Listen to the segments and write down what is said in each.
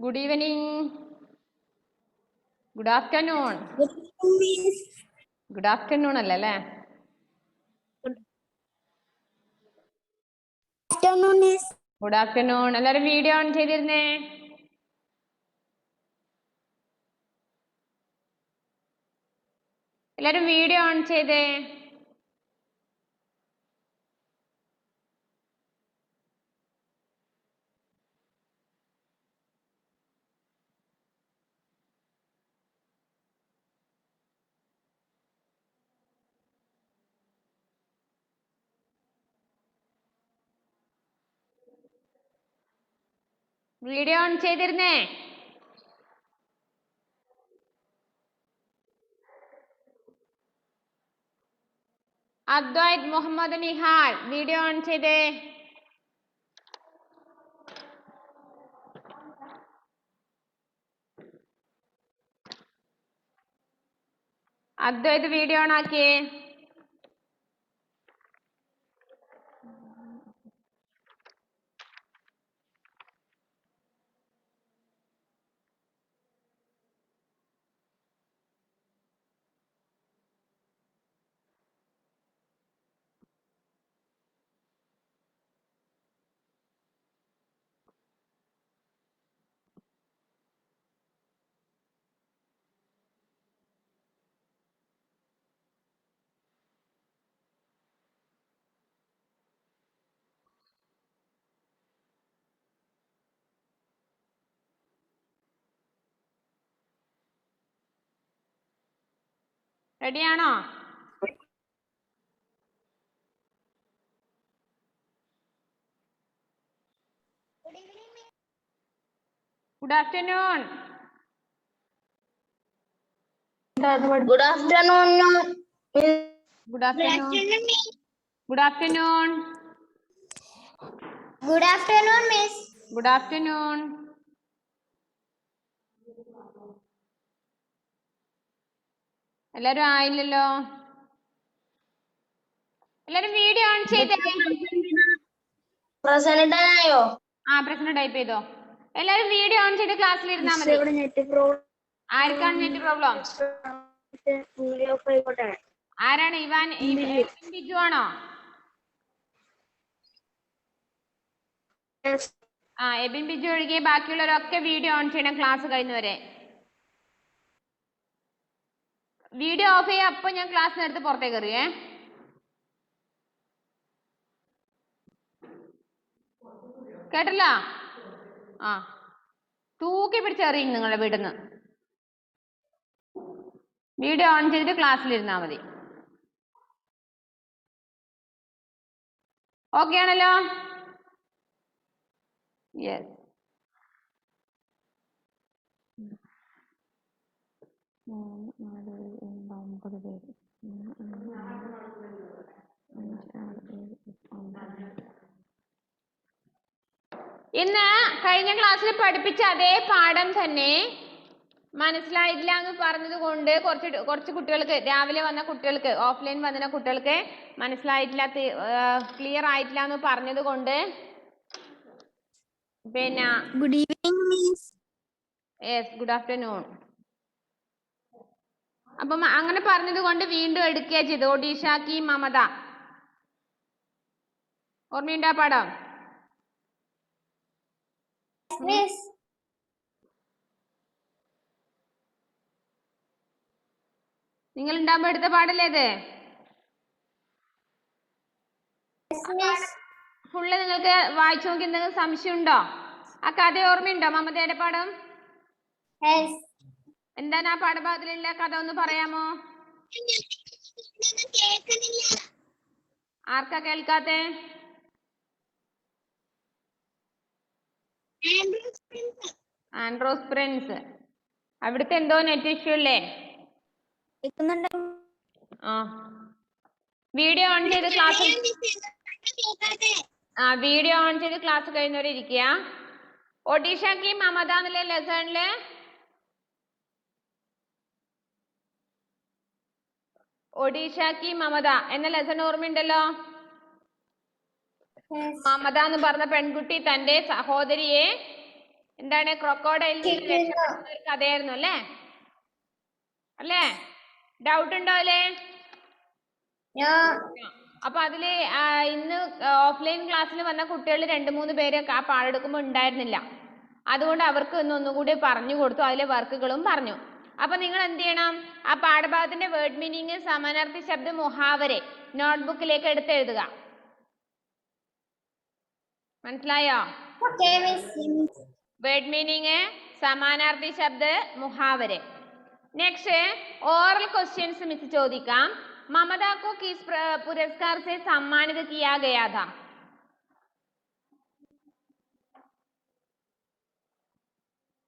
Good evening. Good afternoon. Good afternoon അല്ലേ? Good afternoon. എല്ലാവരും video on ചെയ്തിരുന്നേ? എല്ലാവരും വീഡിയോ ഓൺ ചെയ്തേ? വീഡിയോ ഓൺ ചെയ്തിരുന്നേ? അദ്വൈത് മുഹമ്മദ് നിഹാൽ വീഡിയോ ഓൺ ചെയ്തേ? അദ്വൈത് വീഡിയോ ഓൺ ആക്കിയേ? റെഡിയാണോ? Good afternoon. Good afternoon. Good afternoon. Good afternoon. Good afternoon, Miss. Good afternoon. എല്ലാരും ആയില്ലല്ലോ? എല്ലാരും വീഡിയോ ഓൺ ചെയ്തേ? Present ആയോ? പ്രശ്നം ടൈപ്പ് ചെയ്തോ? എല്ലാരും വീഡിയോ ഓൺ ചെയ്ത് ക്ലാസ്സിൽ ഇരുന്നാ മതി. ആർക്കാണ് നെറ്റ് പ്രോബ്ലം? ആരാണ്? ഇവാൻ ബിജു ആണോ? എബിൻ ബിജു ഒഴികെ ബാക്കിയുള്ളവരൊക്കെ വീഡിയോ ഓൺ ചെയ്യണം ക്ലാസ് കഴിയുന്നവരെ. വീഡിയോ ഓഫ് ചെയ്യാൻ അപ്പൊ ഞാൻ ക്ലാസ്സിനടുത്ത് പുറത്തേക്ക് എറിയേ. കേട്ടല്ല? തൂക്കി പിടിച്ചെറിയും നിങ്ങളുടെ വീട്ടിൽ നിന്ന്. വീഡിയോ ഓൺ ചെയ്തിട്ട് ക്ലാസ്സിലിരുന്നാ മതി. ഓക്കെ ആണല്ലോ? യെസ്. ഇന്ന് കഴിഞ്ഞ ക്ലാസ്സിൽ പഠിപ്പിച്ച അതേ പാഠം തന്നെ മനസ്സിലായില്ല എന്ന് പറഞ്ഞത് കൊണ്ട് കുറച്ച് കുട്ടികൾക്ക്, രാവിലെ വന്ന കുട്ടികൾക്ക്, ഓഫ്ലൈൻ വന്ന കുട്ടികൾക്ക് മനസ്സിലായിട്ടില്ല, ക്ലിയർ ആയിട്ടില്ല എന്ന് പറഞ്ഞത് കൊണ്ട് പിന്നെ Good evening, Miss. Yes, good afternoon. അപ്പം അങ്ങനെ പറഞ്ഞത് കൊണ്ട് വീണ്ടും എടുക്കുക ചെയ്തു. ഒഡീഷ കി മമത ഓർമ്മയുണ്ടോ പാഠം? Miss. നിങ്ങൾ ഉണ്ടാകുമ്പോ എടുത്ത പാടല്ലേ ഇത്? ഫുള്ള് നിങ്ങൾക്ക് വായിച്ചു നോക്കി എന്തെങ്കിലും സംശയം ഉണ്ടോ? ആ കഥ ഓർമ്മയുണ്ടോ? മമതയുടെ പാഠം എന്താണ്? ആ പാഠഭാഗത്തിലുള്ള കഥ ഒന്ന് പറയാമോ? ആർക്കാ കേൾക്കാത്തെ? ആൻഡ്രോസ് പ്രിൻസ്. അവിടുത്തെ എന്തോ നെറ്റ് ഇഷ്യൂ അല്ലേ? വീഡിയോ ഓൺ ചെയ്ത് ക്ലാസ് വീഡിയോ ഓൺ ചെയ്ത് ക്ലാസ് കഴിയുന്നവരെ ഇരിക്കുക. ഒഡീഷ കി മമത എന്നുള്ള ലെസണില് ഒഡീഷ കി മമത എന്ന ലെസൺ ഓർമ്മയുണ്ടല്ലോ? മമത എന്ന് പറഞ്ഞ പെൺകുട്ടി തന്റെ സഹോദരിയെ എന്താണ് ക്രൊക്കോഡൈലിൽ നിന്ന് കേൾക്കുന്നു. രക്ഷപ്പെടുന്ന ഒരു കഥയായിരുന്നു അല്ലേ? അല്ലേ? ഡൗട്ട് ഉണ്ടോ അല്ലേ? No. അപ്പൊ അതില് ഇന്ന് ഓഫ്ലൈൻ ക്ലാസ്സിൽ വന്ന കുട്ടികൾ 2-3 പേര് ആ പാടെടുക്കുമ്പോൾ ഉണ്ടായിരുന്നില്ല. അതുകൊണ്ട് അവർക്ക് ഒന്നുകൂടി പറഞ്ഞു കൊടുത്തു, അതിലെ വർക്കുകളും പറഞ്ഞു. അപ്പൊ നിങ്ങൾ എന്ത് ചെയ്യണം? ആ പാഠഭാഗത്തിന്റെ വേർഡ് മീനിങ്, സമാനാർത്ഥി ശബ്ദ മുഹാവരെ നോട്ട്ബുക്കിലേക്ക് എടുത്ത് എഴുതുക. മനസ്സിലായോ? Okay, Miss. വേർഡ് മീനിങ്, സമാനാർത്ഥി ശബ്ദ മുഹാവരെ. നെക്സ്റ്റ് ഓറൽ ക്വസ്റ്റ്യൻസ് മിസ് ചോദിക്കാം. ममता को किस पुरस्कार से सम्मानित किया गया था?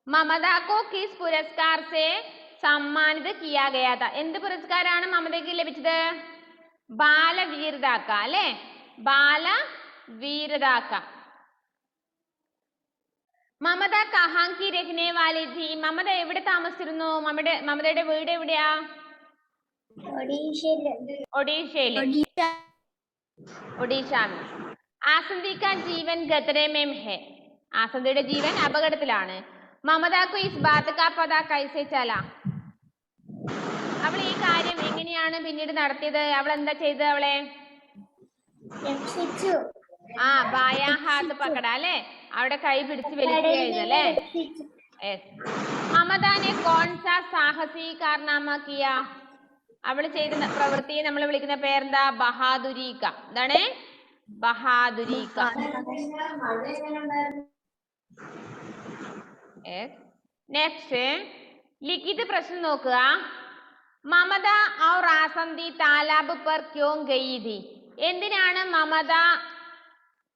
ममता को किस पुरस्कार से सम्मानित किया गया था? എന്ത് പുരസ്കാരമാണ് മമതയ്ക്ക് ലഭിച്ചത്? ബാലവീരതാക്ക അല്ലേ? ബാലവീരതാക്ക. മമത കഹാം കി രഹ്നെ വാലി थी? മമത എവിടെ താമസിച്ചിരുന്നു? മമതയുടെ വീട് എവിടെയാ? ഒഡീഷയിൽ. ഒഡീഷ. ആസന്തി കാ ജീവൻ ഖതരെ में है. ആസന്തിയുടെ ജീവൻ അപകടത്തിലാണ്. മമതാക്കു ഇസ് ബാത് കാ പതാ കൈസെ ചല? അവൾ ഈ കാര്യം എങ്ങനെയാണ് പിന്നീട് നടത്തിയത്? അവൾ എന്താ ചെയ്തത്? അവളെ ബായാ ഹാത്ത് പക്കട അല്ലേ? അവിടെ കൈ പിടിച്ച് വലിക്കുകയായിരുന്നു അല്ലേ? മമതാനെ കോൺസാ സാഹസി കാർനാമ കിയ? അവൾ ചെയ്ത പ്രവൃത്തിയെ നമ്മൾ വിളിക്കുന്ന പേരെന്താ? ബഹാദുരീക്ക. എന്താണ്? ബഹാദുരീക്ക. നെക്സ്റ്റ് ലിഖിത് പ്രശ്നം നോക്കുക. മമത और आसंदी तालाब पर क्यों गई थी? എന്തിനാണ് മമത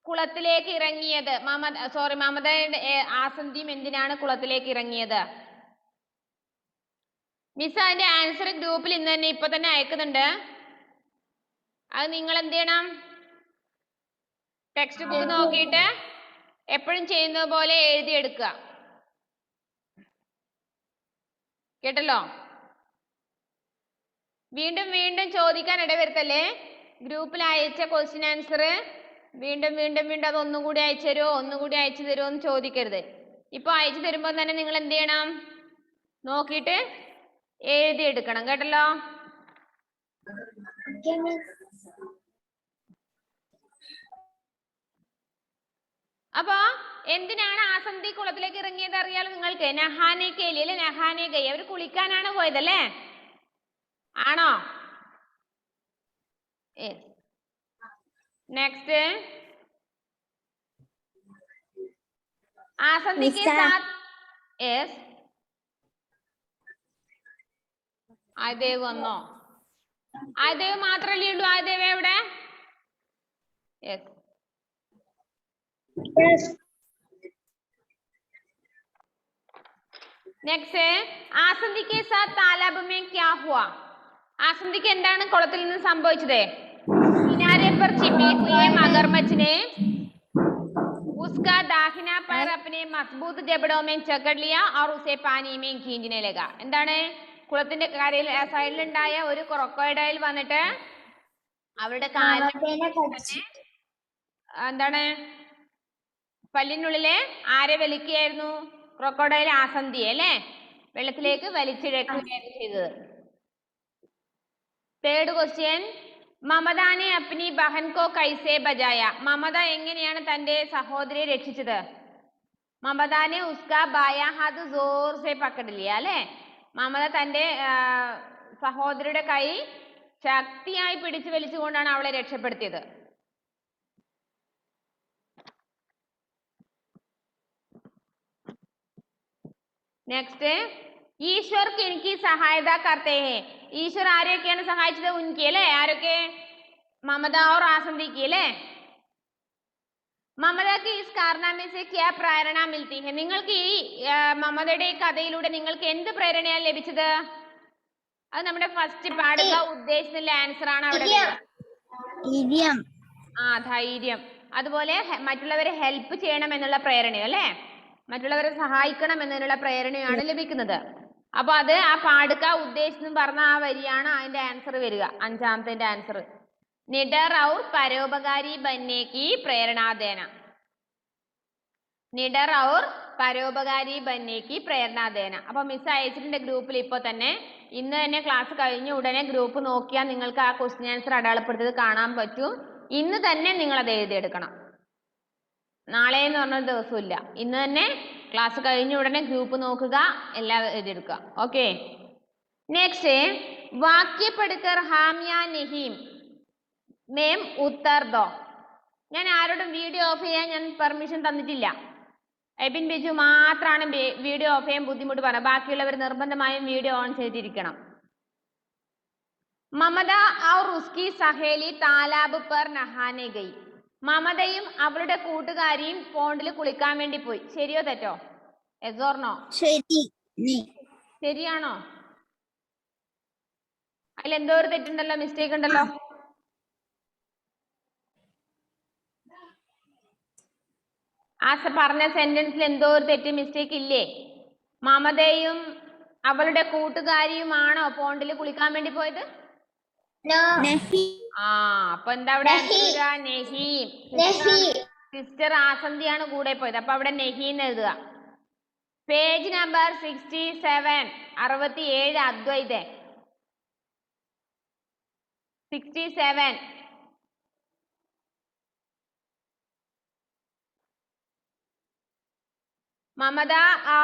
കുളത്തിലേക്ക് ഇറങ്ങിയത്? മമതയുടെ ആസന്ദിയും എന്തിനാണ് കുളത്തിലേക്ക് ഇറങ്ങിയത്? മിസ് അതിന്റെ ആൻസർ ഗ്രൂപ്പിൽ ഇന്ന് തന്നെ ഇപ്പൊ തന്നെ അയക്കുന്നുണ്ട്. അത് നിങ്ങൾ എന്ത് ചെയ്യണം? ടെക്സ്റ്റ് ബുക്ക് നോക്കിയിട്ട് എപ്പോഴും ചെയ്യുന്നത് പോലെ എഴുതിയെടുക്കുക. കേട്ടല്ലോ? വീണ്ടും വീണ്ടും ചോദിക്കാൻ ഇടവരുത്തല്ലേ. ഗ്രൂപ്പിൽ അയച്ച ക്വസ്റ്റ്യൻ ആൻസർ വീണ്ടും വീണ്ടും വീണ്ടും അത് ഒന്നുകൂടി അയച്ചു തരുമോ, ഒന്നുകൂടി അയച്ചു തരുമോ എന്ന് ചോദിക്കരുത്. ഇപ്പൊ അയച്ചു തരുമ്പോൾ തന്നെ നിങ്ങൾ എന്ത് ചെയ്യണം? നോക്കിയിട്ട് എഴുതിയെടുക്കണം. കേട്ടല്ലോ? അപ്പൊ എന്തിനാണ് ആസന്തി കുളത്തിലേക്ക് ഇറങ്ങിയത് അറിയാലോ നിങ്ങൾക്ക്? നഹാനെ കേലി അല്ലെ? നഹാനെ ഗൈ. അവർ കുളിക്കാനാണ് പോയതല്ലേ? ആണോ? നെക്സ്റ്റ് ആസന്തി के साथ ആയദേവ് വന്നോ? ആയദേവ് മാത്രല്ലേ ഉള്ളൂ? ആയദേവ് എവിടെ? നെക്സ്റ്റ് ആസന്തി के साथ तालाब में क्या हुआ? ആസന്തിക്ക് എന്താണ് കുളത്തിൽ നിന്ന് സംഭവിച്ചത്? किनारे पर छिपे हुए मगरमच्छ ने उसका दाहिना पैर अपने मजबूत जबड़ों में जकड़ लिया और उसे पानी में खींचने लगा. എന്താണ്? കുളത്തിന്റെ കരയിൽ സൈഡിലുണ്ടായ ഒരു ക്രൊക്കോഡൈൽ വന്നിട്ട് അവരുടെ കാലിനെ എന്താണ് പല്ലിനുള്ളിലെ ആരെ വലിക്കുകയായിരുന്നു? ക്രൊക്കോഡൈൽ ആസന്തി അല്ലേ? വെള്ളത്തിലേക്ക് വലിച്ചിഴക്കുകയായിരുന്നു ചെയ്തത്. തേർഡ് ക്വസ്റ്റ്യൻ മമത ने अपनी बहन को कैसे बचाया? മമത എങ്ങനെയാണ് തന്റെ സഹോദരിയെ രക്ഷിച്ചത്? മമത ने उसका बायां हाथ जोर से पकड़ लिया അല്ലേ? മമത തന്റെ സഹോദരിയുടെ കൈ ശക്തിയായി പിടിച്ചു വലിച്ചുകൊണ്ടാണ് അവളെ രക്ഷപ്പെടുത്തിയത്. നെക്സ്റ്റ് ഈശ്വർ കിൻകി സഹായത കർത്തേ ഹേ? ഈശ്വർ ആരെയൊക്കെയാണ് സഹായിച്ചത്? ഉൻകി അല്ലേ? ആരൊക്കെ? മമത और ആസന്തിക്ക് അല്ലേ? മമതക്ക് ഇസ് കാർനാമേ സേ ക്യാ പ്രേരണ മിൽത്തി ഹെ? നിങ്ങൾക്ക് ഈ മമതയുടെ കഥയിലൂടെ നിങ്ങൾക്ക് എന്ത് പ്രേരണയാണ് ലഭിച്ചത്? അത് നമ്മുടെ ഫസ്റ്റ് പാടുക ഉദ്ദേശിച്ചുള്ള ആൻസർ ആണ് അവിടെ. ധൈര്യം. ധൈര്യം. അതുപോലെ മറ്റുള്ളവരെ ഹെൽപ്പ് ചെയ്യണം എന്നുള്ള പ്രേരണയോ അല്ലേ? മറ്റുള്ളവരെ സഹായിക്കണം എന്നതിനുള്ള പ്രേരണയാണ് ലഭിക്കുന്നത്. അപ്പൊ അത് ആ പാടുക ഉദ്ദേശിച്ചു പറഞ്ഞ ആ വരിയാണ് അതിന്റെ ആൻസർ വരിക. അഞ്ചാമത്തെ ആൻസർ निडर और परोपकारी बनने की प्रेरणा देना. निडर और പരോപകാരി ബന്നേക്ക് പ്രേരണ ദേന. അപ്പൊ മിസ് അയച്ചിട്ടുണ്ട് ഗ്രൂപ്പിൽ ഇപ്പോൾ തന്നെ. ഇന്ന് തന്നെ ക്ലാസ് കഴിഞ്ഞ ഉടനെ ഗ്രൂപ്പ് നോക്കിയാൽ നിങ്ങൾക്ക് ആ ക്വസ്റ്റ്യൻ ആൻസർ അടയാളപ്പെടുത്തിയത് കാണാൻ പറ്റും. ഇന്ന് തന്നെ നിങ്ങൾ അത് എഴുതിയെടുക്കണം. നാളെ എന്ന് പറഞ്ഞ ദിവസമില്ല, ഇന്ന് തന്നെ ക്ലാസ് കഴിഞ്ഞ ഉടനെ ഗ്രൂപ്പ് നോക്കുക, എല്ലാം എഴുതിയെടുക്കുക. ഓക്കെ. നെക്സ്റ്റ് വാക്യ പഠിക്കർ ഹാം യാ നഹീം മേം ഉത്തർ ദോ. ഞാൻ ആരോടും വീഡിയോ ഓഫ് ചെയ്യാൻ ഞാൻ പെർമിഷൻ തന്നിട്ടില്ല. എബിൻ ബിജു മാത്രമാണ് വീഡിയോ ഓഫ് ചെയ്യാൻ ബുദ്ധിമുട്ട് പറഞ്ഞത്. ബാക്കിയുള്ളവർ നിർബന്ധമായും വീഡിയോ ഓൺ ചെയ്തിരിക്കണം. മമത ഔർ ഉസ്കി സഹേലി താലാബ് പർ നഹാനെ ഗയി. മമതയും അവളുടെ കൂട്ടുകാരിയും പോണ്ടിൽ കുളിക്കാൻ വേണ്ടി പോയി. ശരിയോ തെറ്റോ? Yes or no? ശരിയാണോ? അതിൽ എന്തോ ഒരു തെറ്റുണ്ടല്ലോ, മിസ്റ്റേക്ക് ഉണ്ടല്ലോ. ആ പറഞ്ഞ സെന്റൻസിൽ എന്തോ ഒരു തെറ്റ്, മിസ്റ്റേക്ക് ഇല്ലേ? മമതയും അവളുടെ കൂട്ടുകാരിയുമാണോ പോണ്ടിൽ കുളിക്കാൻ വേണ്ടി പോയത്? ആ, അപ്പൊ എന്താ അവിടെ നെഹീം. സിസ്റ്റർ ആസന്തിയാണ് കൂടെ പോയത്. അപ്പൊ അവിടെ നെഹീന്ന് എഴുതുക. പേജ് നമ്പർ 67, 67 അദ്വൈത 67. മമത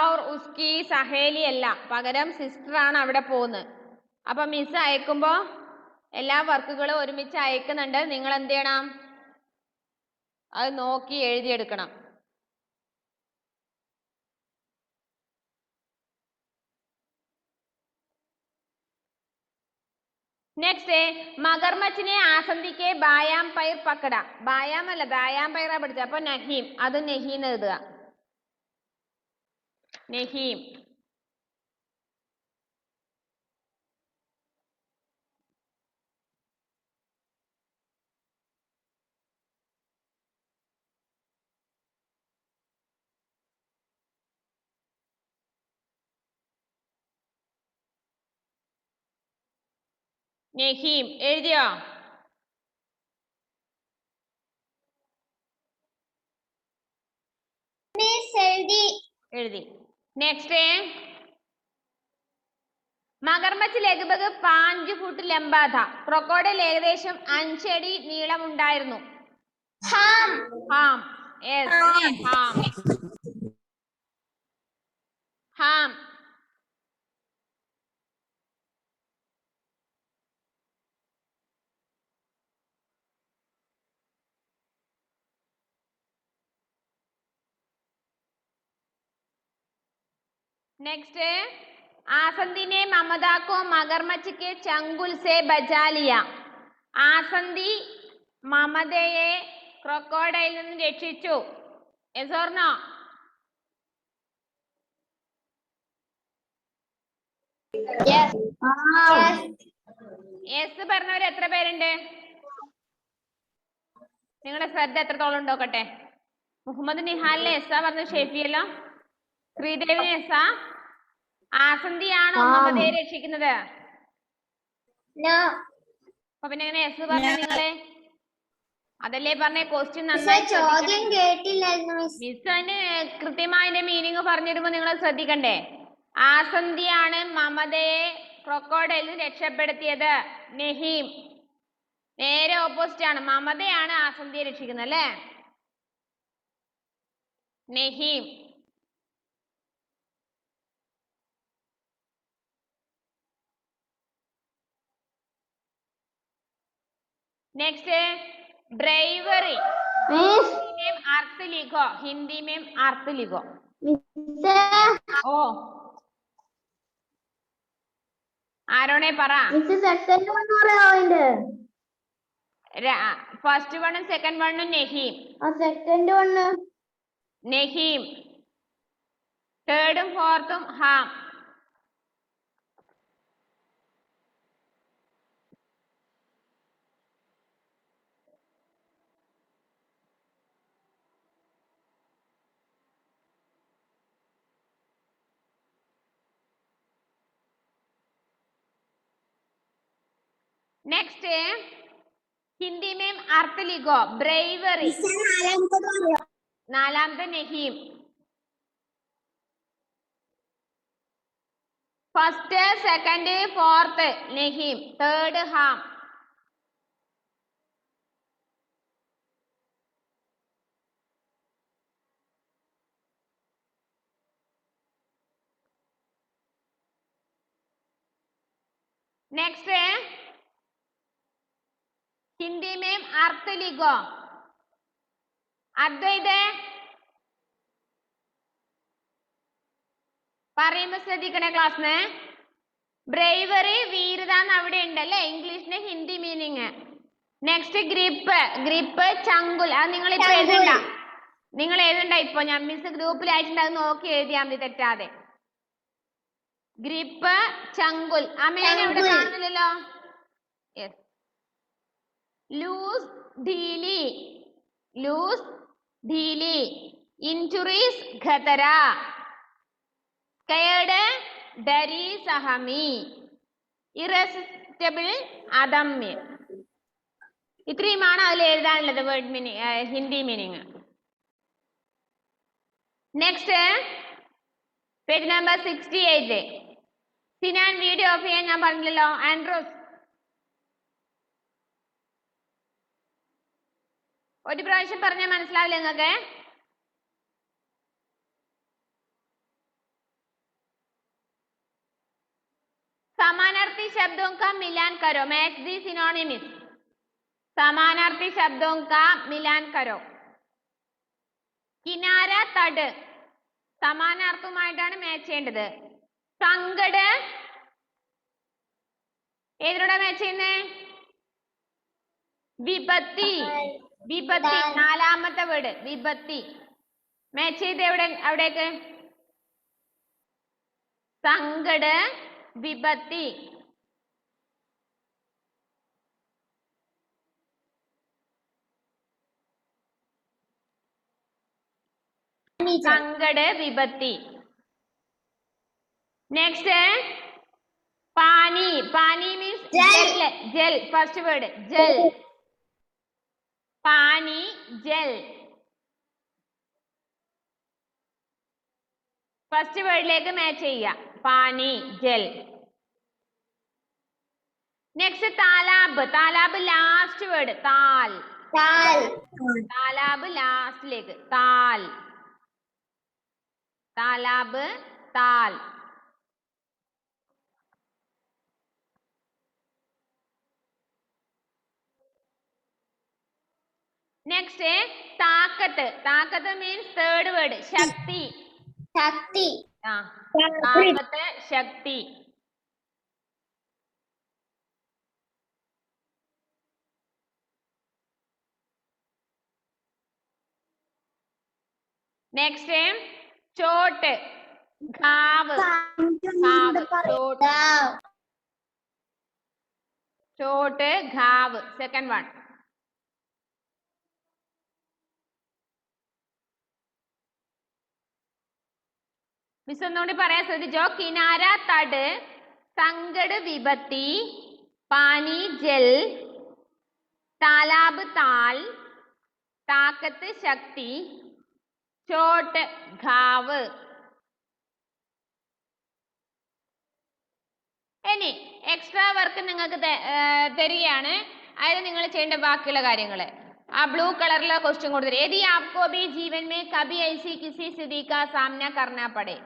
ഔർ ഉസ്കി സഹേലി അല്ല, പകരം സിസ്റ്റർ ആണ് അവിടെ പോകുന്നത്. അപ്പൊ മിസ് അയക്കുമ്പോ എല്ലാ വർക്കുകളും ഒരുമിച്ച് അയക്കുന്നുണ്ട്. നിങ്ങൾ എന്ത് ചെയ്യണം? അത് നോക്കി എഴുതിയെടുക്കണം. നെക്സ്റ്റ് മഗർമച്ച് ने आसंदी के बायाम पैर पकड़ा. बायाम അല്ല, ദായാം പൈറാ പഠിച്ചത്. അപ്പൊ നഹീം, അത് നെഹീന്ന് എഴുതുക. നെഹീം. നെഹീം എഴുതിയോ? എഴുതി. നെക്സ്റ്റ് മഗർമച്ച് ലഗ്ഭഗ് 5 ഫുട്ട് ലംബാ ഥാ. ക്രൊക്കോഡൈൽ ഏകദേശം 5 അടി നീളമുണ്ടായിരുന്നു. ഹാം. യെസ്, ഹാം. ഹാം. नेक्स्ट आसंदी ने ममता को मगरमच्छ के चंगुल से बचा लिया. आसंदी മമതയെ ക്രൊക്കോഡൈലിൽ നിന്ന് രക്ഷിച്ചു. Yes or no? യെസ് പറഞ്ഞവർ എത്ര പേരുണ്ട്? നിങ്ങളുടെ ശ്രദ്ധ എത്രത്തോളം ഉണ്ടോക്കട്ടെ. മുഹമ്മദ് നിഹാലിനെ എസ്സാ പറഞ്ഞു, ഷെഫിയല്ലോ ശ്രീദേവിനെ എസ്സാ. ആസന്തിയാണോ മമതയെ രക്ഷിക്കുന്നത്? അപ്പൊ പിന്നെ എങ്ങനെ എസ് പറഞ്ഞ നിങ്ങളെ? അതല്ലേ പറഞ്ഞ ക്വസ്റ്റ്യൻ നന്നായി മിസ് അതിന് കൃത്യമായ മീനിങ് പറഞ്ഞിടുമ്പോ നിങ്ങൾ ശ്രദ്ധിക്കണ്ടേ. ആസന്തിയാണ് മമതയെ ക്രൊക്കോഡൈലിൽ രക്ഷപ്പെടുത്തിയത്. നഹീം നേരെ ഓപ്പോസിറ്റ് ആണ്. മമതയാണ് ആസന്തിയെ രക്ഷിക്കുന്നത് അല്ലേ? നഹീം. नेक्स्ट ड्राइवरी. हिंदी में अर्थ लिखो. हिंदी में अर्थ लिखो. ओ ആരോണേ പറ. ഫസ്റ്റ് വണ്ണും സെക്കൻഡ് വണ്ണും നഹീം. നഹീം. തേർഡും ഫോർത്തും ഹാം. नेक्स्ट हिंदी में अर्थ लिखो. ब्रेवरी. നാലാമത്തെ നഹീം. ഫസ്റ്റ്, സെക്കൻഡ്, ഫോർത്ത് നഹീം, തേർഡ് ഹാം. नेक्स्ट हिंदी में अर्थ लिखो. अद्वैत പറയുമ്പോൾ ശ്രദ്ധിക്കണേ ക്ലാസ്സിന്. ബ്രേവറി വീരത അവിടെ ഉണ്ടല്ലേ ഇംഗ്ലീഷിന് Hindi meaning. Next grip, grip ചങ്കുൽ. അത് നിങ്ങൾ ഇപ്പൊ എഴുതണ്ട, നിങ്ങൾ എഴുതണ്ട. ഇപ്പൊ ഞാൻ മിസ് ഗ്രൂപ്പിൽ അയച്ചിട്ടുണ്ട്, അത് നോക്കി എഴുതിയാൽ മതി തെറ്റാതെ. ഗ്രിപ്പ് ചങ്കുൽ. അമേനെ അവിടെ കാണുന്നില്ലല്ലോ. യെസ്. ലൂസ് ढीली, ലൂസ് ढीली. ഇൻജുറീസ് ഖതര. സ്കയേർഡ് ഡരി സഹമി. ഇറസിസ്റ്റബിൾ അദമ്യ. ഇത്രയുമാണ് അതിൽ എഴുതാനുള്ളത് word meaning, Hindi meaning. Next page number 68. Sinan video off ചെയ്യാൻ ഞാൻ പറഞ്ഞില്ലല്ലോ. ആൻഡ്രോസ് ഒരു പ്രാവശ്യം പറഞ്ഞാൽ മനസ്സിലാവില്ല നിങ്ങൾക്ക്. समानार्थी शब्दों का मिलान करो. मैच दी सिनोनिम्स. समानार्थी शब्दों का मिलान करो. കിനാര തട് സമാനാർത്ഥവുമായിട്ടാണ് മാച്ച് ചെയ്യേണ്ടത്. സങ്കട് ഏതിനോടാ മാച്ച് ചെയ്യുന്നേ? വിപത്തി. വിപത്തി നാലാമത്തെ വേർഡ് വിപത്തി. മാച്ച് ചെയ്ത് അവിടേക്ക് സങ്കട് വിപത്തി. സങ്കട് വിപത്തി. നെക്സ്റ്റ് പാനി. പാനി മീൻസ് ജൽ. ജൽ ഫസ്റ്റ് വേർഡ് ജൽ. പാനി ജൽ ഫസ്റ്റ് വേർഡിലേക്ക് മാച്ച് ചെയ്യുക. പാനി ജൽ. നെക്സ്റ്റ് താലാബ്. താലാബ് ലാസ്റ്റ് വേർഡ് താൽ. താലാബ് ലാസ്റ്റിലേക്ക് താൽ. താലാബ് താൽ. നെക്സ്റ്റ് താക്കത്ത്. താക്കത്ത് മീൻസ് തേർഡ് വേർഡ് ശക്തി. ശക്തി. താക്കത്ത് ശക്തി. നെക്സ്റ്റ് ചോട്ട്. ഘാവ്. ചോട്ട്. ചോട്ട് ഘാവ് സെക്കൻഡ് വൺ. മിസ് ഒന്നുകൂടി പറയാൻ ശ്രദ്ധിച്ചോ. കിനാര തട്, സങ്കട് വിപത്തി, പാനി ജൽ, താലാബ് താൽ, താക്കത്ത് ശക്തി, ചോട്ട് ഘാവ്. ഇനി എക്സ്ട്രാ വർക്ക് നിങ്ങൾക്ക് തരികയാണ്. അതായത് നിങ്ങൾ ചെയ്യേണ്ട ബാക്കിയുള്ള കാര്യങ്ങൾ. ആ ബ്ലൂ കളറിലെ क्वेश्चन കൊടുത്തിട്ട് यदि आपको भी जीवन में कभी ऐसी किसी स्थिति का सामना करना पड़े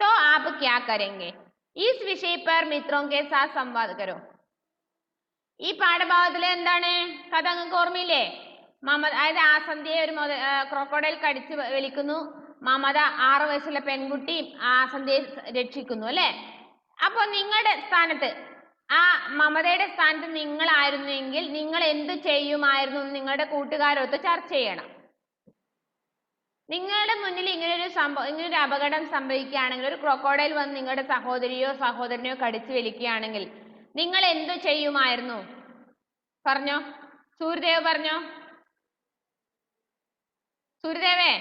तो आप क्या करेंगे? इस विषय पर मित्रों के साथ संवाद करो. ഈ പാഠഭാഗത്തിലെ എന്താണ് കഥ നിങ്ങൾക്ക് ഓർമ്മയില്ലേ? മമത, അതായത് ആ സന്ധ്യയെ ഒരു ക്രോക്കോഡൈൽ കടിച്ച് വലിക്കുന്നു. മമത 6 വയസ്സുള്ള പെൺകുട്ടി ആ സന്ധ്യയെ രക്ഷിക്കുന്നു അല്ലെ. അപ്പൊ നിങ്ങളുടെ സ്ഥാനത്ത്, ആ മമതയുടെ സ്ഥാനത്ത് നിങ്ങളായിരുന്നെങ്കിൽ നിങ്ങൾ എന്ത് ചെയ്യുമായിരുന്നു എന്ന് നിങ്ങളുടെ കൂട്ടുകാരൊത്ത് ചർച്ച ചെയ്യണം. നിങ്ങളുടെ മുന്നിൽ ഇങ്ങനൊരു ഇങ്ങനൊരു അപകടം സംഭവിക്കുകയാണെങ്കിൽ, ഒരു ക്രോക്കോഡൈൽ വന്ന് നിങ്ങളുടെ സഹോദരിയോ സഹോദരനെയോ കടിച്ചു വലിക്കുകയാണെങ്കിൽ നിങ്ങൾ എന്ത് ചെയ്യുമായിരുന്നു? പറഞ്ഞോ, സൂര്യദേവ് പറഞ്ഞോ. സൂര്യദേവേ,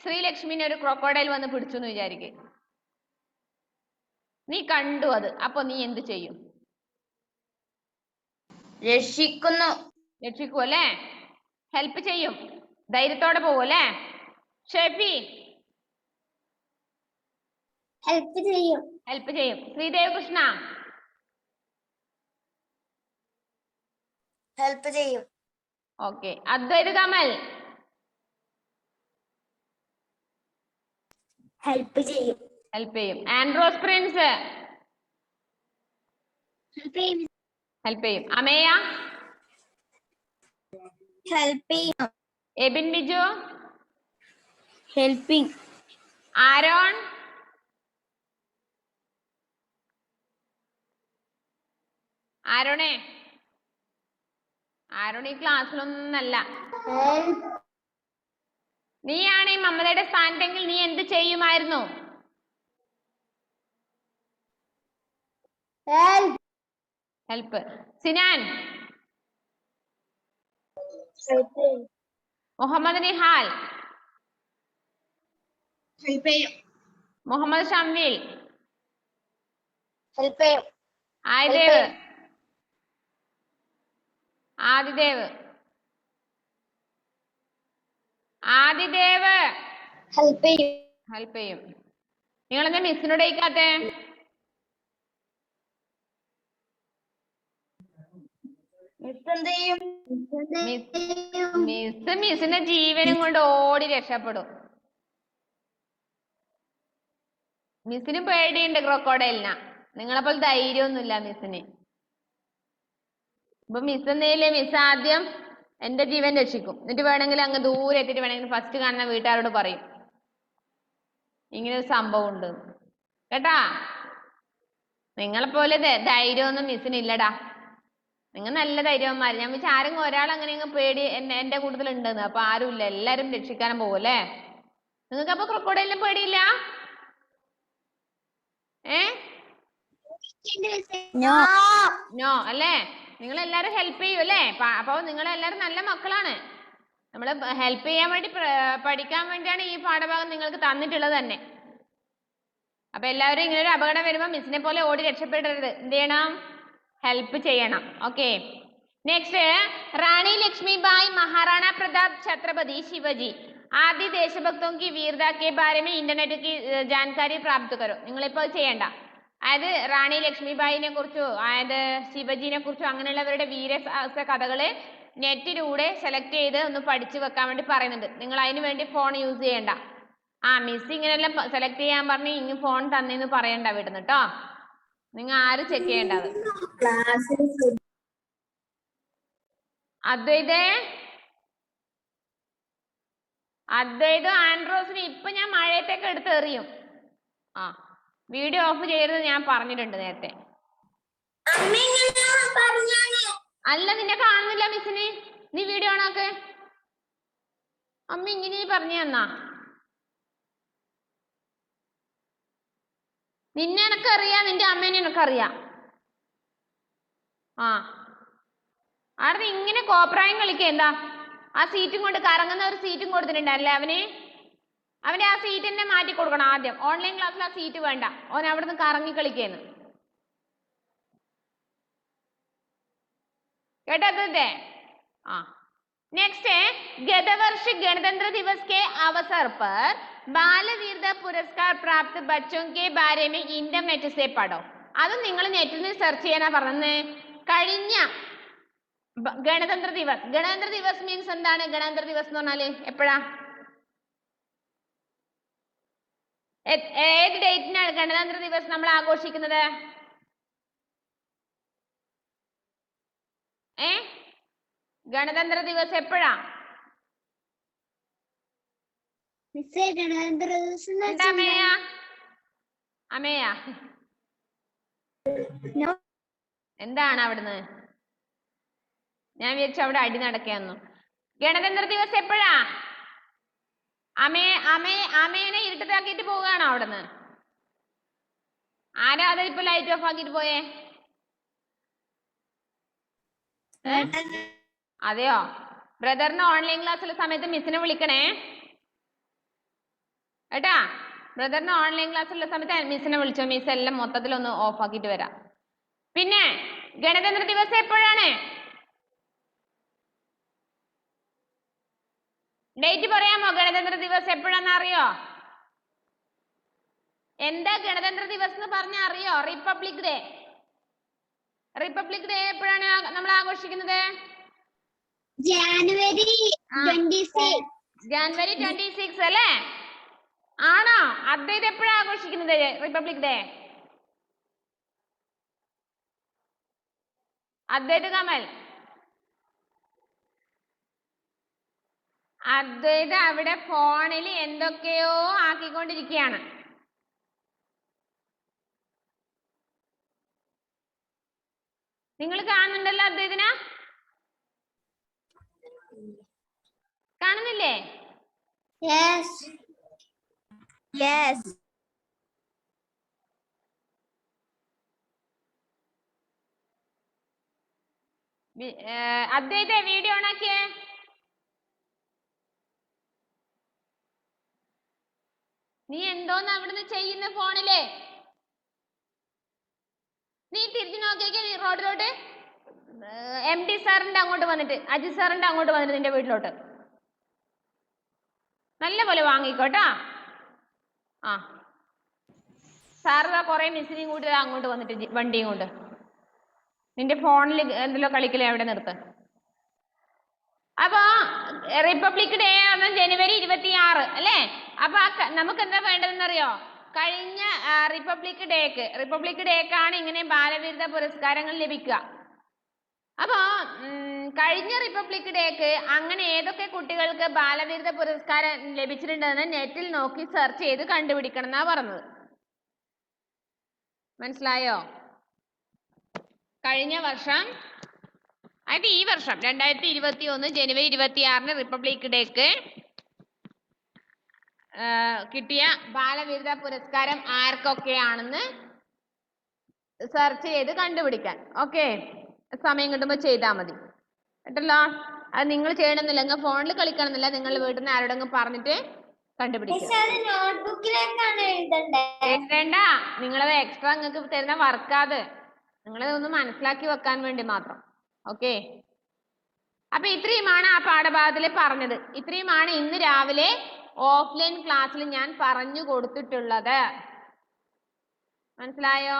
ശ്രീലക്ഷ്മിനെ ഒരു ക്രോക്കോഡൈൽ വന്ന് പിടിച്ചു എന്ന് വിചാരിക്കുക. നീ കണ്ടു അത്, അപ്പൊ നീ എന്ത് ചെയ്യും? രക്ഷിക്കുന്നു. രക്ഷിക്കൂ അല്ലേ? ഹെൽപ്പ് ചെയ്യും, ധൈര്യത്തോടെ പോവും അല്ലേ? ഷെഫി ഹെൽപ്പ് ചെയ്യും. ഹെൽപ്പ് ചെയ്യും. ശ്രീദേവ് കൃഷ്ണ ഹെൽപ്പ് ചെയ്യും. ഓക്കെ. അദ്വൈത് കമൽ ഹെൽപ്പ് ചെയ്യും. ഹെൽപ്പ് ചെയ്യും. ആൻഡ്രോസ് പ്രിൻസ് ഹെൽപ്പ് ചെയ്യും. ഹെൽപ്പ് ചെയ്യും. അമേയ ഹെൽപ്പ് ചെയ്യും. എബിൻ ബിജു ഹെൽപ്പിംഗ്. ആരോൺ ആരോണേ ആരോൺ ഈ ക്ലാസ്സിലൊന്നല്ല. നീയാണ് ഈ മമതയുടെ സ്ഥാനത്തെങ്കിൽ നീ എന്ത് ചെയ്യുമായിരുന്നു? ഹെൽപ്പ്. സിനാൻ മുഹമ്മദ് നിഹാൽ ഹെൽപ്പ് ചെയ്യും. മുഹമ്മദ് ഷംവീൽ ഹെൽപ്പ് ചെയ്യും. ആദിദേവ് ആദിദേവ് ആദിദേവ് ഹെൽപ്പ് ചെയ്യും. ഹെൽപ്പ് ചെയ്യും. നിങ്ങളെന്താ മിസ്സിനോട് ചോദിക്കാത്തെ? മിസ്സിന്റെ ജീവനും കൊണ്ട് ഓടി രക്ഷപ്പെടും. മിസ്സിന് പേടിയുണ്ട് ക്രൊക്കോഡൈലിന. നിങ്ങളെപ്പോലെ ധൈര്യമൊന്നുമില്ല മിസ്സിന്. ഇപ്പൊ മിസ് എന്തേലേ മിസ് ആദ്യം എന്റെ ജീവൻ രക്ഷിക്കും. എന്നിട്ട് വേണമെങ്കിൽ അങ്ങ് ദൂരെ എത്തിയിട്ട് വേണമെങ്കിൽ ഫസ്റ്റ് കാണുന്ന വീട്ടുകാരോട് പറയും ഇങ്ങനെ ഒരു സംഭവം ഉണ്ട് കേട്ടാ. നിങ്ങളെപ്പോലെ ധൈര്യമൊന്നും മിസ്സിന് ഇല്ലടാ. നിങ്ങൾ നല്ല ധൈര്യവന്മാർ. ഞാൻ വെച്ചാൽ ആരെങ്കിലും ഒരാൾ അങ്ങനെ അങ്ങ് പേടി എന്റെ കൂട്ടത്തിൽ ഉണ്ടെന്ന്. അപ്പൊ ആരുമില്ല, എല്ലാരും രക്ഷിക്കാനും പോവല്ലേ. നിങ്ങൾക്ക് അപ്പൊ ക്രൊക്കോഡൈലിനെ പേടിയില്ല? നോ അല്ലേ? നിങ്ങൾ എല്ലാരും ഹെൽപ്പ് ചെയ്യും അല്ലേ? അപ്പൊ നിങ്ങൾ എല്ലാരും നല്ല മക്കളാണ്. നമ്മള് ഹെൽപ്പ് ചെയ്യാൻ വേണ്ടി പഠിക്കാൻ വേണ്ടിയാണ് ഈ പാഠഭാഗം നിങ്ങൾക്ക് തന്നിട്ടുള്ളത് തന്നെ. അപ്പൊ എല്ലാവരും ഇങ്ങനെ ഒരു അപകടം വരുമ്പോ മിസ്സിനെ പോലെ ഓടി രക്ഷപ്പെടരുത്. എന്ത് ചെയ്യണം? ഹെൽപ്പ് ചെയ്യണം. ഓക്കെ. നെക്സ്റ്റ്, റാണി ലക്ഷ്മിബായി, महाराणा प्रताप, छत्रपति शिवाजी आदि देशभक्तों की वीरता के बारे में इंटरनेट की जानकारी प्राप्त करो. നിങ്ങളിപ്പോ ചെയ്യണ്ട. അതായത് റാണി ലക്ഷ്മിബായിനെ കുറിച്ചോ അതായത് ശിവജിനെ കുറിച്ചോ അങ്ങനെയുള്ളവരുടെ വീരസാഹസ കഥകള് നെറ്റിലൂടെ സെലക്ട് ചെയ്ത് ഒന്ന് പഠിച്ചു വെക്കാൻ വേണ്ടി പറയുന്നുണ്ട്. നിങ്ങൾ അതിന് വേണ്ടി ഫോൺ യൂസ് ചെയ്യണ്ട. മിസ് ഇങ്ങനെയെല്ലാം സെലക്ട് ചെയ്യാൻ പറഞ്ഞ് ഇങ്ങ് ഫോൺ തന്നെന്ന് പറയണ്ട വീട്ടിൽ കേട്ടോ. നിങ്ങൾ ആരും ചെക്ക് ചെയ്യേണ്ടത്. അദ്വൈതം ആൻഡ്രോസിന് ഇപ്പൊ ഞാൻ മഴയത്തേക്ക് എടുത്ത് എറിയും. വീഡിയോ ഓഫ് ചെയ്യരുത് ഞാൻ പറഞ്ഞിട്ടുണ്ട് നേരത്തെ. അല്ല, നിന്നെ കാണുന്നില്ല മിസ്സിന്. നീ വീഡിയോ ഓണാക്ക്. അമ്മ ഇങ്ങനെ പറഞ്ഞു തന്നാ. നിന്നെ എനക്കറിയാം, നിന്റെ അമ്മേനെ എനക്കറിയാം. അവിടെ ഇങ്ങനെ കോപ്രായം കളിക്കുക. എന്താ ആ സീറ്റും കൊണ്ട് കറങ്ങുന്ന ഒരു സീറ്റും കൊടുത്തിട്ടുണ്ടല്ലേ അവന്റെ ആ സീറ്റ് തന്നെ മാറ്റി കൊടുക്കണം ആദ്യം. ഓൺലൈൻ ക്ലാസ്സിൽ ആ സീറ്റ് വേണ്ട. ഓൻ അവിടെ നിന്ന് കറങ്ങി കളിക്കുന്നു കേട്ടേ? नेक्स्ट है, गत वर्ष गणतंत्र दिवस के अवसर पर बाल वीरता पुरस्कार प्राप्त बच्चों के बारे में इंटरनेट से पढ़ो. അത് നിങ്ങൾ നെറ്റിൽ നിന്ന് സെർച്ച് ചെയ്യാനാ പറഞ്ഞത്. കഴിഞ്ഞ ഗണതന്ത്ര ദിവസ്. ഗണതന്ത്ര ദിവസ് മീൻസ് എന്താണ്? ഗണതന്ത്ര ദിവസ് എന്ന് പറഞ്ഞാല് എപ്പോഴാ? ഏത് ഡേറ്റിനാണ് ഗണതന്ത്ര ദിവസ് നമ്മൾ ആഘോഷിക്കുന്നത്? ഗണതന്ത്ര ദിവസ് എപ്പോഴാ? അമേയ എന്താണ് അവിടുന്ന്? ഞാൻ വിചാരിച്ചു അവിടെ അടി നടക്കാന്നു. ഗണതന്ത്ര ദിവസ് എപ്പോഴാ? അമേനെ ഇരുട്ടത്താക്കിയിട്ട് പോവുകയാണോ അവിടുന്ന്? ആരാ അത് ഇപ്പൊ ലൈറ്റ് ഓഫ് ആക്കിട്ട് പോയേ? അതെയോ? ബ്രദറിന് ഓൺലൈൻ ക്ലാസ്സിലെ സമയത്ത് മിസ്സിനെ വിളിക്കണേ കേട്ടാ. ബ്രദറിന് ഓൺലൈൻ ക്ലാസ്സിലുള്ള സമയത്ത് മിസ്സിനെ വിളിച്ചോ. മിസ് എല്ലാം മൊത്തത്തിലൊന്ന് ഓഫ് ആക്കിയിട്ട് വരാം. പിന്നെ ഗണതന്ത്ര ദിവസം എപ്പോഴാണ്? ഡേറ്റ് പറയാമോ? ഗണതന്ത്ര ദിവസം എപ്പോഴാന്ന് അറിയോ? എന്താ ഗണതന്ത്ര ദിവസം എന്ന് പറഞ്ഞാൽ അറിയോ? Republic day. റിപ്പബ്ലിക് ഡേ എപ്പോഴാണ് നമ്മൾ ആഘോഷിക്കുന്നത്? ജനുവരി 26. ജനുവരി 26 അല്ലേ? ആണോ? അദ്വൈത് എപ്പോഴാണ് ആഘോഷിക്കുന്നത് റിപ്പബ്ലിക് ഡേ? അദ്വൈത് കമൽ, അദ്വൈത് അവിടെ ഫോണിൽ എന്തൊക്കെയോ ആക്കിക്കൊണ്ടിരിക്കുകയാണ്. നിങ്ങൾ കാണുന്നുണ്ടല്ലോ അദ്വൈതിനെ? കാണുന്നില്ലേ? Yes. Yes. അദ്വൈത വീഡിയോ ഓണാക്കിയേ. നീ എന്തോന്ന് അവിടുന്ന് ചെയ്യുന്ന ഫോണില്? നീ തിരിഞ്ഞു നോക്കിയേക്ക് റോഡിലോട്ട്. MD സാറിന്റെ അങ്ങോട്ട് വന്നിട്ട്, അജിത് സാറിന്റെ അങ്ങോട്ട് വന്നിട്ട് നിന്റെ വീട്ടിലോട്ട് നല്ല പോലെ വാങ്ങിക്കോട്ടാ. ആ സാറ് കുറെ മിസ്സിനെയും കൂട്ടി അങ്ങോട്ട് വന്നിട്ട് വണ്ടിയും കൊണ്ട് നിന്റെ ഫോണിൽ എന്തെല്ലോ കളിക്കലേ അവിടെ നിർത്ത്. അപ്പൊ റിപ്പബ്ലിക് ഡേ ആണ് ജനുവരി 26 അല്ലേ? അപ്പൊ നമുക്ക് എന്താ വേണ്ടതെന്നറിയോ? കഴിഞ്ഞ റിപ്പബ്ലിക് ഡേക്കാണ് ഇങ്ങനെ ബാലവീരത പുരസ്കാരങ്ങൾ ലഭിക്കുക. അപ്പൊ കഴിഞ്ഞ റിപ്പബ്ലിക് ഡേക്ക് അങ്ങനെ ഏതൊക്കെ കുട്ടികൾക്ക് ബാലവീരത പുരസ്കാരം ലഭിച്ചിട്ടുണ്ടെന്ന് നെറ്റിൽ നോക്കി സെർച്ച് ചെയ്ത് കണ്ടുപിടിക്കണം എന്നാ പറഞ്ഞത്. മനസ്സിലായോ? കഴിഞ്ഞ വർഷം, അതായത് ഈ വർഷം 2021 ജനുവരി 26 റിപ്പബ്ലിക് ഡേക്ക് കിട്ടിയ ബാലവീരത പുരസ്കാരം ആർക്കൊക്കെയാണെന്ന് സെർച്ച് ചെയ്ത് കണ്ടുപിടിക്കാൻ. ഓക്കെ, സമയം കിട്ടുമ്പോൾ ചെയ്താൽ മതി കേട്ടല്ലോ. അത് നിങ്ങൾ ചെയ്യണമെന്നില്ല, നിങ്ങൾ ഫോണിൽ കളിക്കണമെന്നില്ല, നിങ്ങൾ വീട്ടിൽ നിന്ന് ആരോടെങ്കിലും പറഞ്ഞിട്ട് കണ്ടുപിടിക്കുക. എഴുതേണ്ട, നിങ്ങളത് എക്സ്ട്രാ നിങ്ങൾക്ക് തരുന്ന വർക്കാത്. നിങ്ങളതൊന്ന് മനസ്സിലാക്കി വെക്കാൻ വേണ്ടി മാത്രം. ഓക്കെ, അപ്പൊ ഇത്രയുമാണ് ആ പാഠഭാഗത്തിൽ പറഞ്ഞത്. ഇത്രയുമാണ് ഇന്ന് രാവിലെ ഓഫ്ലൈൻ ക്ലാസ്സിൽ ഞാൻ പറഞ്ഞു കൊടുത്തിട്ടുള്ളത്. മനസ്സിലായോ?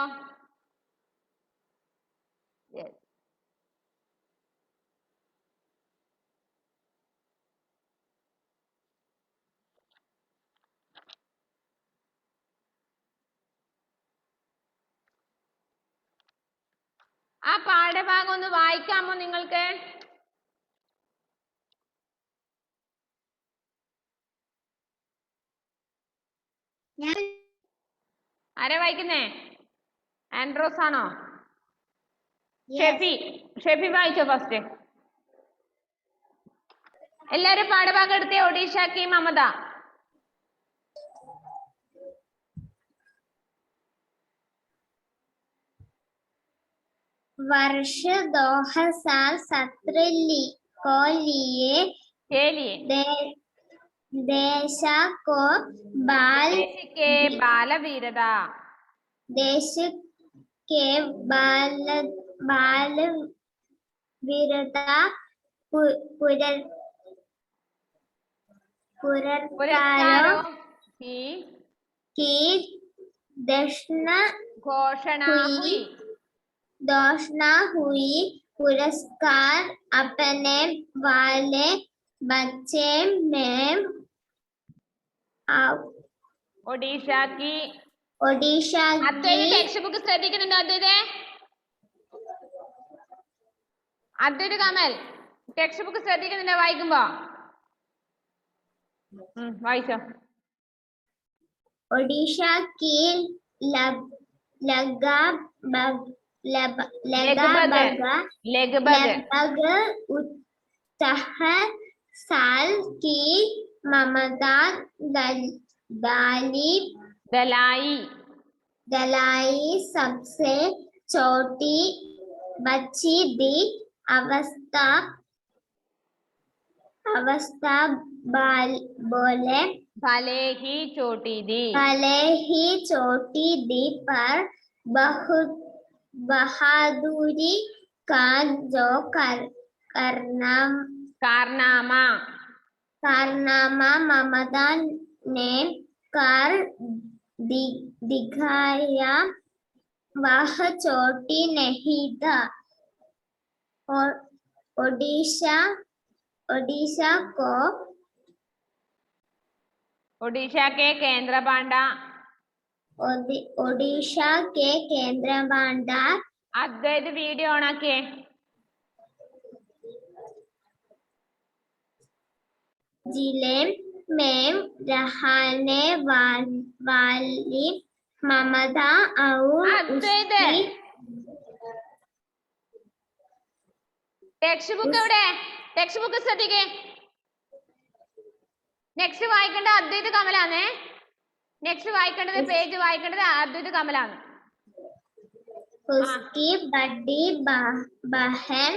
ആ പാഠഭാഗം ഒന്ന് വായിക്കാമോ നിങ്ങൾക്ക്? ആരാ വായിക്കുന്നേ? ആൻഡ്രോസ് ആണോ? ഷെഫി വായിച്ചോ ഫസ്റ്റ്. എല്ലാരും പാഠഭാഗം എടുത്തേ. ഒഡീഷാക്കി മമത. वर्ष 2017 को लिए देश को देश के बालवीरता पुरस्कारों की घोषणा हुई। पुरस्कार अपने वाले बच्चे में ഒഡീഷ की ടെക്സ്റ്റ് ബുക്ക് ശ്രദ്ധിക്കുന്നുണ്ടോ അദ്വൈത് കമൽ? ടെക്സ്റ്റ് ബുക്ക് ശ്രദ്ധിക്കുന്നുണ്ടോ വായിക്കുമ്പോ? വായിച്ചോ. ओडिशा की लगभग 60 साल की ममता दलाई सबसे छोटी बच्ची दी अवस्था बोले भले ही छोटी दी पर बहुत बहादुरी का जो कारनामा ममता ने कर दिखाया वह चोटी नहीं था। और ओडिशा ओडिशा को ओडिशा के केंद्रपाड़ा ओडिशा के केंद्रपाड़ा अद्वैत वीडियो ऑन आके जिले में रहने वाली ममता और अद्वैत उसकी ടെക്സ്റ്റ് ബുക്ക് എവിടെ ടെക്സ്റ്റ് ബുക്ക് ശ്രദ്ധിക്കേ നെക്സ്റ്റ് വായിക്കേണ്ട അദ്വൈത് കമലാണേ നെക്സ്റ്റ് വായിക്കേണ്ടത് പേജ് വായിക്കേണ്ടത് അദ്വൈത് കമലാണ് उसकी बड़ी बहन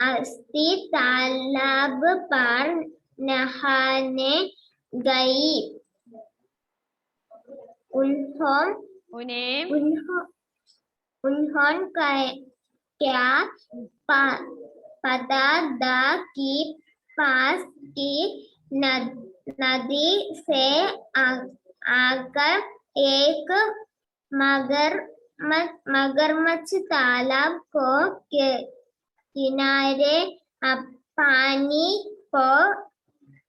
अस्थि तालाब पर नहाने गई। उन्होंने क्या पता दा की पास की नदी से आकर एक मगरमच्छ तालाब को किनारे पानी को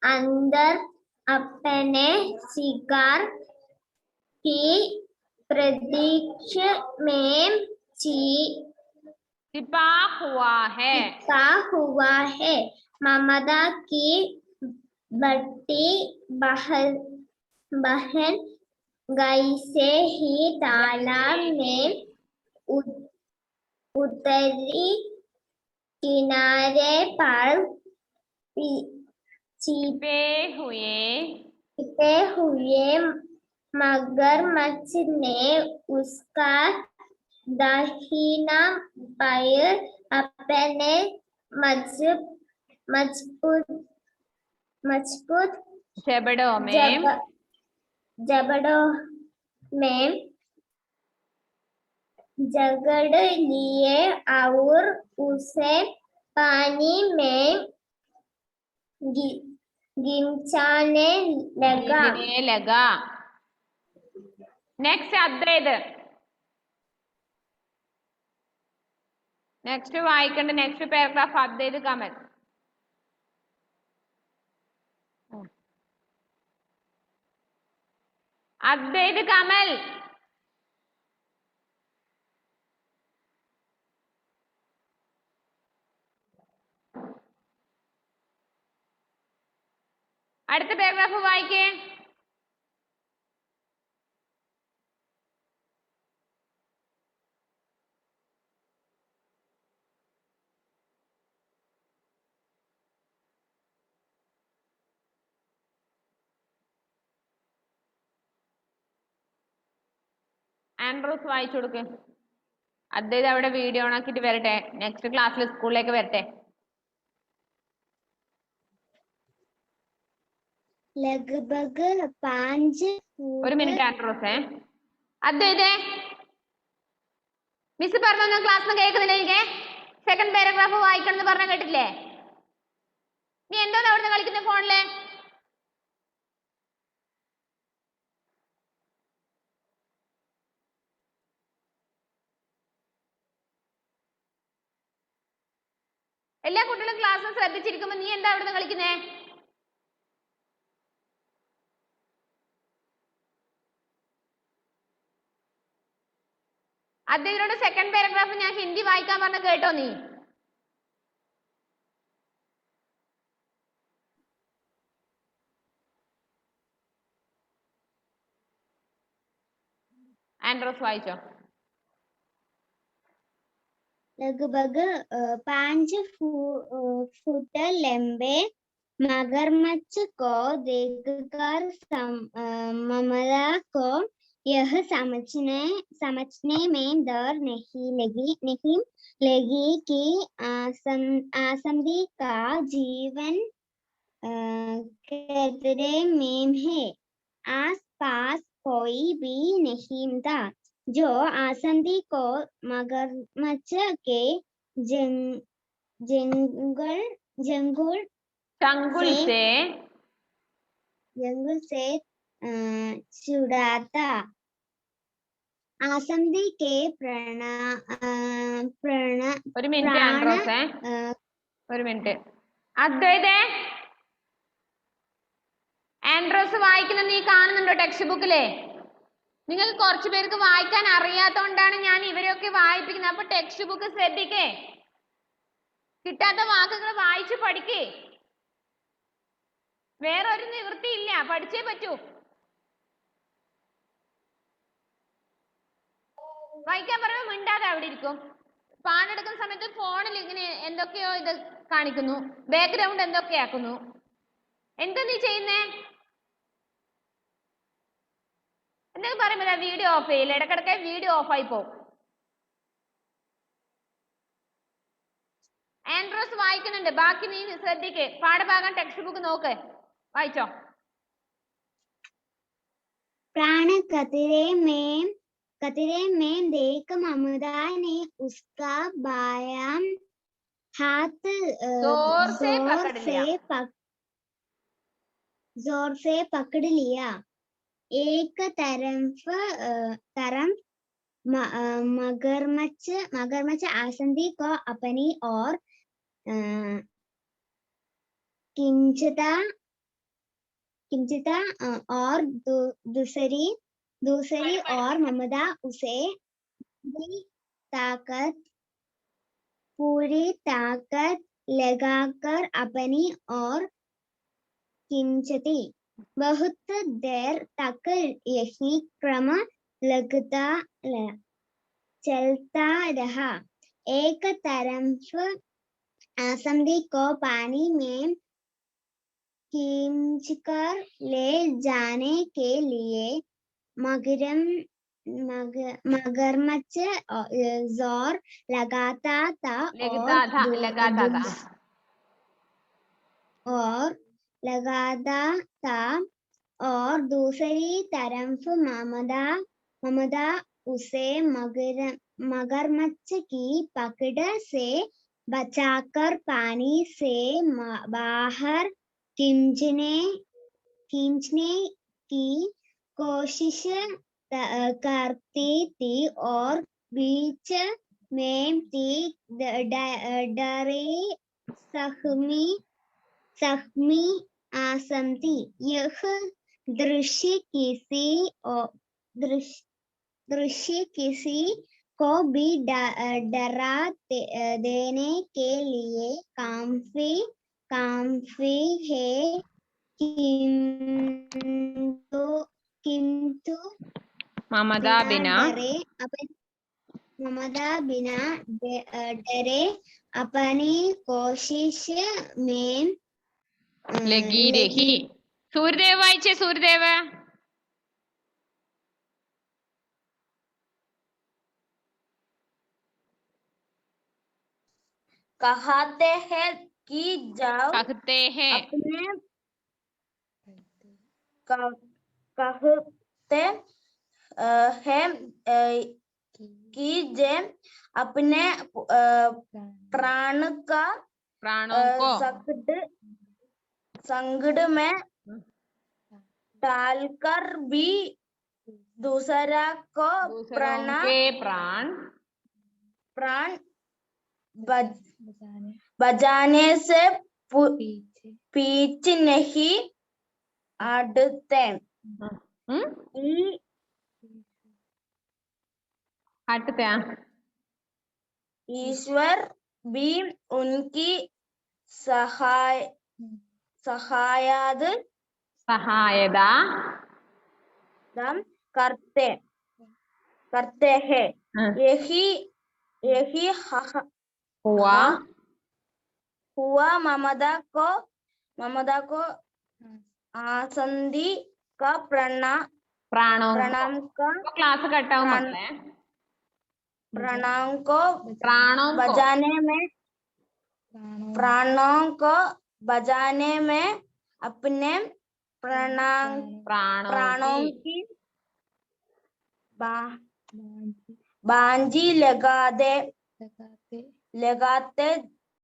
अंदर अपने शिकार की प्रतीक्षा में छिपा हुआ है। ममता की बड़ी बहन जैसे ही तालाब में उतरी किनारे पर छिपे हुए मगरमच्छ ने उसका दाहिना पैर अपने मजबूत जबड़ों में जकड़ लिए और उसे पानी में गिमचाने लगा। नेक्स्ट अद्वैत नेक्स्ट വായിക്കേണ്ട നെക്സ്റ്റ് പാരഗ്രാഫ് അദ്വൈത് കമൽ അദ്വൈത് കമൽ അടുത്ത പാരഗ്രാഫ് വായിക്കേ ആൻഡ്രൂസ് വായിച്ചു കൊടുക്ക് അദ്വൈത് അവിടെ വീഡിയോ ഓൺ ആക്കിയിട്ട് വരട്ടെ നെക്സ്റ്റ് ക്ലാസ്സിൽ സ്കൂളിലേക്ക് വരട്ടെ लगभग 5 ഒരു മിനിറ്റ് ആൻഡ്രൂസേ അദ്വൈതേ മിസ് പറഞ്ഞൊന്നും ക്ലാസ് കേൾക്കുന്നില്ല എനിക്ക് സെക്കൻഡ് പാരഗ്രാഫ് വായിക്കണം എന്ന് പറഞ്ഞ കേട്ടില്ലേ നീ എന്തോന്ന് അവിടുന്ന് കളിക്കുന്ന ഫോണില് എല്ലാ കുട്ടികളും ക്ലാസ് ശ്രദ്ധിച്ചിരിക്കുമ്പോ നീ എന്താ അവിടുന്ന് കളിക്കുന്നേ അദ്ദേഹത്തോട് സെക്കൻഡ് പാരഗ്രാഫ് ഞാൻ ഹിന്ദി വായിക്കാൻ പറഞ്ഞ കേട്ടോ നീ ആൻഡ്രോസ് വായിച്ചോ लगभग 5 फुट लंबे मगरमच्छ को देखकर ममता को यह समझने में देर नहीं लगी कि आसंदी का जीवन खतरे में है। आस पास कोई भी नहीं था जो आसंदी को मगरमच्छ के जंगल चंगुल से जंगल से छुड़ाता। आसंदी के ഒരു മിനിറ്റ് प्राण ആൻഡ്രോസേ, ഒരു മിനിറ്റ്. അദ്വൈതേ, ആൻഡ്രോസ് വായിക്കുന്നത് നീ കാണുന്നുണ്ടോ ടെക്സ്റ്റ് ബുക്കിലെ? നിങ്ങൾക്ക് കുറച്ചു പേർക്ക് വായിക്കാൻ അറിയാത്തോണ്ടാണ് ഞാൻ ഇവരെയൊക്കെ വായിപ്പിക്കുന്നത്. അപ്പൊ ടെക്സ്റ്റ് ബുക്ക് ശ്രദ്ധിക്കേ, കിട്ടാത്ത വാക്കുകൾ വായിച്ച് പഠിക്കേ. വേറെ ഒരു നിവൃത്തിയില്ല, പഠിച്ചേ പറ്റൂ. വായിക്കാൻ പറയുമ്പോൾ മിണ്ടാതെ അവിടെ ഇരിക്കും. പാടെടുക്കുന്ന സമയത്ത് ഫോണിൽ ഇങ്ങനെ എന്തൊക്കെയോ ഇത് കാണിക്കുന്നു, ബാക്ക്ഗ്രൗണ്ട് എന്തൊക്കെയാക്കുന്നു. എന്താ നീ ചെയ്യുന്നേ? എന്തൊക്കെ പറയുമ്പോ വീഡിയോ ഓഫ് ചെയ്യില്ല, ഇടക്കിടക്ക് വീഡിയോ ഓഫ് ആയി പോകും. ആൻഡ്രോസ് വായിക്കുന്നുണ്ട്, ബാക്കി നീ ശ്രദ്ധിക്ക്. പാഠഭാഗം ടെക്സ്റ്റ് ബുക്ക് നോക്ക്, വായിച്ചോ. प्राण कतरे में देख ममता ने उसका बायां हाथ जोर से पकड़ लिया। एक तरफ मगरमच्छ आसंदी को अपनी ओर खींचता और दूसरी ओर ममता उसे पूरी ताकत लगाकर अपनी ओर खींचती। बहुत देर तक यही क्रम चलता रहा। एक तरफ आसंदी को पानी में खींचकर ले जाने के लिए मगरमच्छ जोर लगाता था और दूसरी तरफ ममता उसे मगरमच्छ की पकड़ से बचाकर पानी से बाहर खींचने की कोशिश करती थी और बीच में थी डरी सहमी आसंदी। यह दृश्य किसी को भी डरा देने के लिए काफी है, किंतु ममता बिना डरे अपनी कोशिश में लगी रही। सूर्यदेव वाइचे, सूर्यदेव। कहते हैं कि जाओ कहते हैं अपने कहते हैं कि जे अपने प्राणों को संकट में डालकर भी दूसरा को प्राण बचाने से पीछे नहीं हटते। ईश्वर भी उनकी सहायता करते हैं। यही हुआ ममता को आसंदी का प्राणों को बचाने में अपने प्राणों की बाजी लगाते